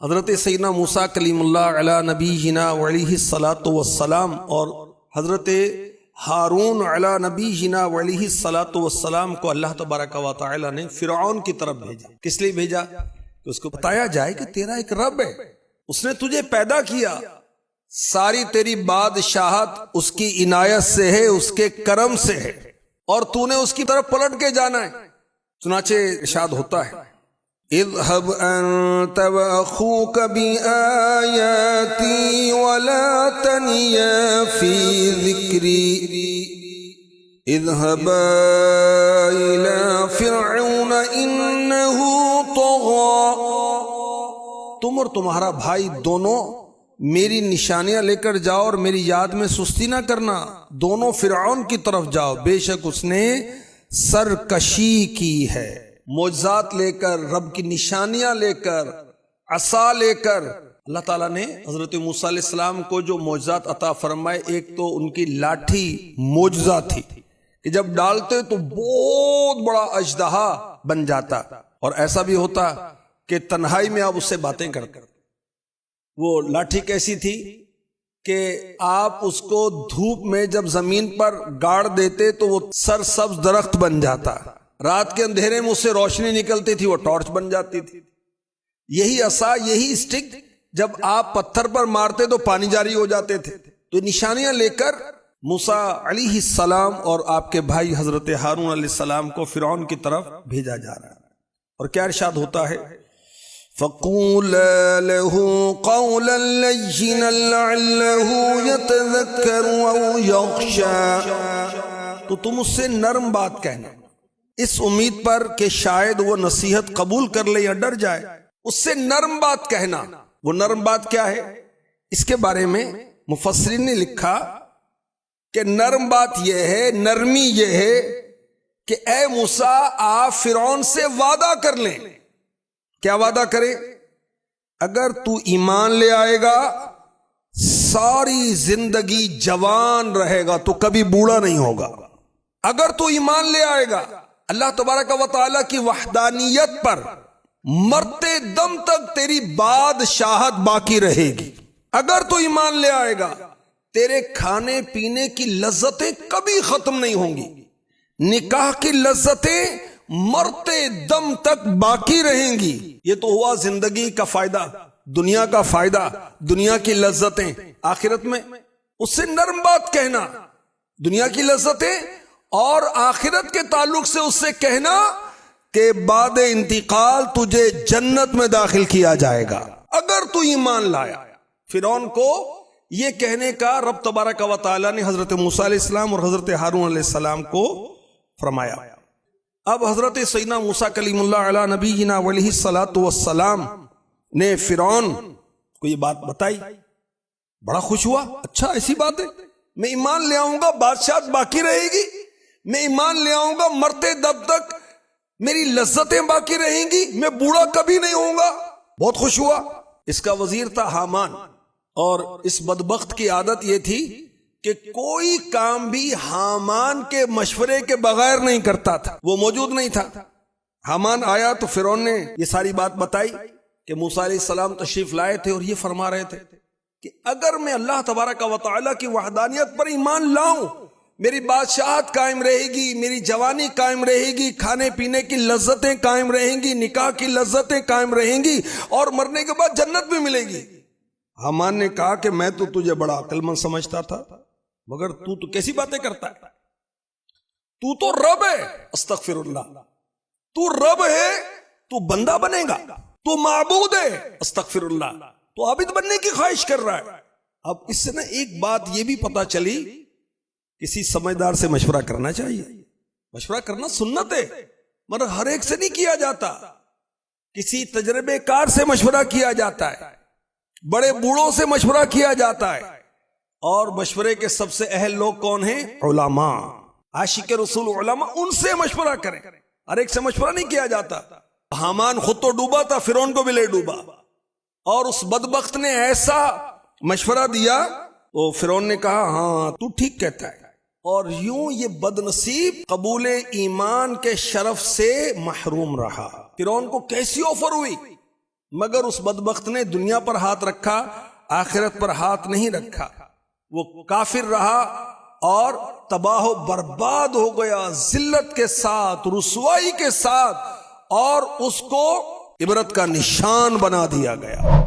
حضرت سیدنا موسیٰ کلیم اللہ علی نبینا وعلیہ الصلاۃ والسلام اور حضرت ہارون علی نبینا وعلیہ الصلاۃ والسلام کو اللہ تبارک و تعالی نے فرعون کی طرف بھیجا۔ کس لیے بھیجا؟ کہ اس کو بتایا جائے کہ تیرا ایک رب ہے، اس نے تجھے پیدا کیا، ساری تیری بادشاہت اس کی عنایت سے ہے، اس کے کرم سے ہے، اور تو نے اس کی طرف پلٹ کے جانا ہے۔ چنانچہ ارشاد ہوتا ہے اذهب انت واخوك بآياتي ولا تنيا في ذكري اذهبا الى فرعون انه طغى۔ تم اور تمہارا بھائی دونوں میری نشانیاں لے کر جاؤ اور میری یاد میں سستی نہ کرنا، دونوں فرعون کی طرف جاؤ، بے شک اس نے سرکشی کی ہے۔ معجزات لے کر، رب کی نشانیاں لے کر، عصا لے کر اللہ تعالیٰ نے حضرت موسیٰ علیہ السلام کو جو معجزات عطا فرمائے، ایک تو ان کی لاٹھی معجزہ تھی کہ جب ڈالتے تو بہت بڑا اژدہا بن جاتا، اور ایسا بھی ہوتا کہ تنہائی میں آپ اس سے باتیں کرتے۔ وہ لاٹھی کیسی تھی کہ آپ اس کو دھوپ میں جب زمین پر گاڑ دیتے تو وہ سرسبز درخت بن جاتا، رات کے اندھیرے میں اس سے روشنی نکلتی تھی، وہ ٹارچ بن جاتی تھی۔ یہی عصا، یہی اسٹک جب آپ پتھر پر مارتے تو پانی جاری ہو جاتے تھے۔ تو نشانیاں لے کر موسیٰ علیہ السلام اور آپ کے بھائی حضرت ہارون علیہ السلام کو فرعون کی طرف بھیجا جا رہا ہے، اور کیا ارشاد ہوتا ہے فَقُولَا لَهُ قَوْلًا لَيِّنًا لَعَلَّهُ يَتَذَكَّرُ أَوْ يَخْشَىٰ۔ تو تم اس سے نرم بات کہنا، اس امید پر کہ شاید وہ نصیحت قبول کر لے یا ڈر جائے، اس سے نرم بات کہنا۔ وہ نرم بات کیا ہے؟ اس کے بارے میں مفسرین نے لکھا کہ نرم بات یہ ہے، نرمی یہ ہے کہ اے موسیٰ آپ فرعون سے وعدہ کر لیں۔ کیا وعدہ کرے؟ اگر تو ایمان لے آئے گا، ساری زندگی جوان رہے گا، تو کبھی بوڑھا نہیں ہوگا۔ اگر تو ایمان لے آئے گا اللہ تبارک و تعالیٰ کی وحدانیت پر، مرتے دم تک تیری بادشاہت باقی رہے گی۔ اگر تو ایمان لے آئے گا، تیرے کھانے پینے کی لذتیں کبھی ختم نہیں ہوں گی، نکاح کی لذتیں مرتے دم تک باقی رہیں گی۔ یہ تو ہوا زندگی کا فائدہ، دنیا کا فائدہ، دنیا کی لذتیں۔ آخرت میں اس سے نرم بات کہنا، دنیا کی لذتیں اور آخرت کے تعلق سے اس سے کہنا کہ بعد انتقال تجھے جنت میں داخل کیا جائے گا اگر تو ایمان لایا۔ فرعون کو یہ کہنے کا رب تبارک و تعالی نے حضرت موسیٰ علیہ السلام اور حضرت ہارون علیہ السلام کو فرمایا۔ اب حضرت سیدنا موسیٰ کلیم اللہ علی نبینا وعلیہ الصلاۃ والسلام نے فرعون کو یہ بات بتائی، بڑا خوش ہوا۔ اچھا ایسی بات ہے، میں ایمان لے آؤں گا، بادشاہت باقی رہے گی، میں ایمان لے آؤں گا، مرتے دب تک میری لذتیں باقی رہیں گی، میں بوڑھا کبھی نہیں ہوں گا۔ بہت خوش ہوا۔ اس کا وزیر تھا حامان، اور اس بدبخت کی عادت یہ تھی کہ کوئی کام بھی حامان کے مشورے کے بغیر نہیں کرتا تھا، وہ موجود نہیں تھا۔ حامان آیا تو فرعون نے یہ ساری بات بتائی کہ موسیٰ علیہ السلام تشریف لائے تھے اور یہ فرما رہے تھے کہ اگر میں اللہ تبارک و تعالیٰ کی وحدانیت پر ایمان لاؤں، میری بادشاہت قائم رہے گی، میری جوانی قائم رہے گی، کھانے پینے کی لذتیں قائم رہیں گی، نکاح کی لذتیں قائم رہیں گی، اور مرنے کے بعد جنت بھی ملے گی۔ حامان نے کہا کہ میں تو تجھے بڑا عقل مند سمجھتا تھا، مگر تو کیسی باتیں کرتا ہے؟ تو رب ہے، استغفر اللہ، تو رب ہے، تو بندہ بنے گا، تو معبود ہے، استغفر اللہ، تو عابد بننے کی خواہش کر رہا ہے۔ اب اس سے نا ایک بات یہ بھی پتا چلی، کسی سمجھدار سے مشورہ کرنا چاہیے۔ مشورہ کرنا سنت ہے، مگر ہر ایک سے نہیں کیا جاتا، کسی تجربے کار سے مشورہ کیا جاتا ہے، بڑے بوڑھوں سے مشورہ کیا جاتا ہے، اور مشورے کے سب سے اہل لوگ کون ہیں؟ علماء، عاشق رسول علماء، ان سے مشورہ کریں، ہر ایک سے مشورہ نہیں کیا جاتا۔ حامان خود تو ڈوبا تھا، فرعون کو بھی لے ڈوبا، اور اس بدبخت نے ایسا مشورہ دیا تو فرعون نے کہا ہاں تو ٹھیک کہتا ہے، اور یوں یہ بد نصیب قبول ایمان کے شرف سے محروم رہا۔ فرعون کو کیسی آفر ہوئی مگر اس بدبخت نے دنیا پر ہاتھ رکھا، آخرت پر ہاتھ نہیں رکھا، وہ کافر رہا اور تباہ و برباد ہو گیا، ذلت کے ساتھ، رسوائی کے ساتھ، اور اس کو عبرت کا نشان بنا دیا گیا۔